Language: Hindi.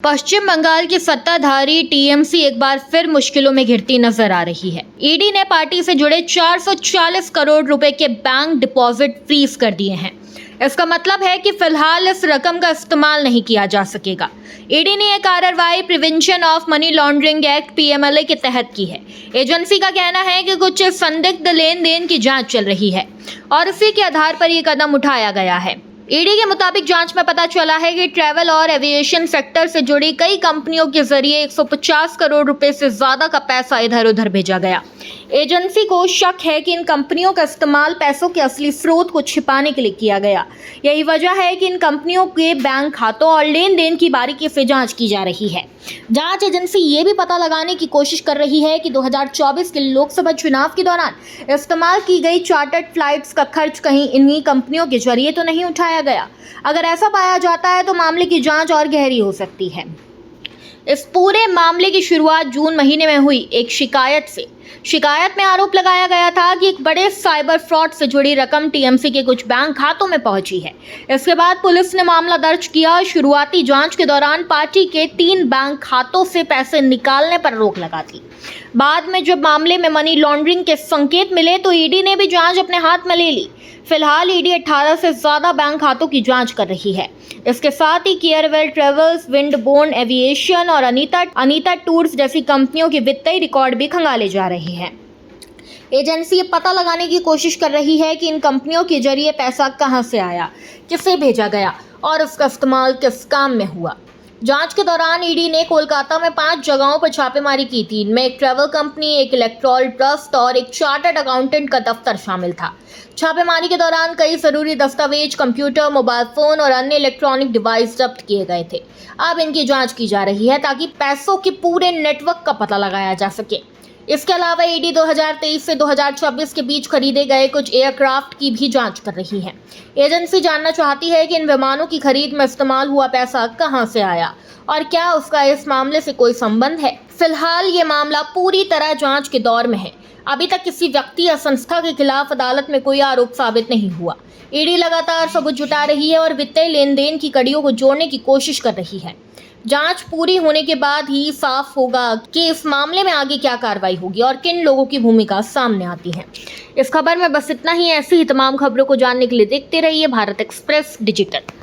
पश्चिम बंगाल की सत्ताधारी टीएमसी एक बार फिर मुश्किलों में घिरती नजर आ रही है। ईडी ने पार्टी से जुड़े 440 करोड़ रुपए के बैंक डिपॉजिट फ्रीज कर दिए हैं। इसका मतलब है कि फिलहाल इस रकम का इस्तेमाल नहीं किया जा सकेगा। ईडी ने यह कार्रवाई prevention of money laundering act PMLA के तहत की है। एजेंसी का कहना है कि कुछ संदिग्ध लेन देन की जांच चल रही है और इसी के आधार पर यह कदम उठाया गया है। ईडी के मुताबिक जांच में पता चला है कि ट्रैवल और एविएशन सेक्टर से जुड़ी कई कंपनियों के जरिए 150 करोड़ रुपए से ज्यादा का पैसा इधर उधर भेजा गया। एजेंसी को शक है कि इन कंपनियों का इस्तेमाल पैसों के असली स्रोत को छिपाने के लिए किया गया। यही वजह है कि इन कंपनियों के बैंक खातों और लेन देन की बारीकी से जांच की जा रही है। जांच एजेंसी ये भी पता लगाने की कोशिश कर रही है कि 2024 के लोकसभा चुनाव के दौरान इस्तेमाल की गई चार्टर्ड फ्लाइट्स का खर्च कहीं इन्हीं कंपनियों के जरिए तो नहीं उठाया गया। अगर ऐसा पाया जाता है तो मामले की जांच और गहरी हो सकती है। इस पूरे मामले की शुरुआत जून महीने में हुई एक शिकायत में आरोप लगाया गया था कि एक बड़े साइबर फ्रॉड से जुड़ी रकम टीएमसी के कुछ बैंक खातों में पहुंची है। इसके बाद पुलिस ने मामला दर्ज किया। शुरुआती जांच के दौरान पार्टी के 3 बैंक खातों से पैसे निकालने पर रोक लगा थी। बाद में जब मामले में मनी लॉन्ड्रिंग के संकेत मिले तो ईडी ने भी जांच अपने हाथ में ले ली। फिलहाल ईडी 18 से ज्यादा बैंक खातों की जांच कर रही है। इसके साथ ही केयरवेल ट्रेवल्स, विंडबोर्न एविएशन और अनीता टूर्स जैसी कंपनियों के वित्तीय रिकॉर्ड भी खंगाले जा रहे हैं। एजेंसी ये पता लगाने की कोशिश कर रही है कि इन कंपनियों के जरिए पैसा कहां से आया, किसे भेजा गया और उसका इस्तेमाल किस काम में हुआ। जांच के दौरान ईडी ने कोलकाता में 5 जगहों पर छापेमारी की थी। इनमें एक ट्रैवल कंपनी, एक इलेक्ट्रॉल ट्रस्ट और एक चार्टर्ड अकाउंटेंट का दफ्तर शामिल था। छापेमारी के दौरान कई जरूरी दस्तावेज, कंप्यूटर, मोबाइल फोन और अन्य इलेक्ट्रॉनिक डिवाइस जब्त किए गए थे। अब इनकी जांच की जा रही है ताकि पैसों के पूरे नेटवर्क का पता लगाया जा सके। इसके अलावा ईडी 2023 से 2024 के बीच खरीदे गए कुछ एयरक्राफ्ट की भी जांच कर रही है। एजेंसी जानना चाहती है कि इन विमानों की खरीद में इस्तेमाल हुआ पैसा कहां से आया और क्या उसका इस मामले से कोई संबंध है। फिलहाल ये मामला पूरी तरह जांच के दौर में है। अभी तक किसी व्यक्ति या संस्था के खिलाफ अदालत में कोई आरोप साबित नहीं हुआ। ईडी लगातार सबूत जुटा रही है और वित्तीय लेन देन की कड़ियों को जोड़ने की कोशिश कर रही है। जांच पूरी होने के बाद ही साफ होगा कि इस मामले में आगे क्या कार्रवाई होगी और किन लोगों की भूमिका सामने आती है। इस खबर में बस इतना ही। ऐसी ही तमाम खबरों को जानने के लिए देखते रहिए भारत एक्सप्रेस डिजिटल।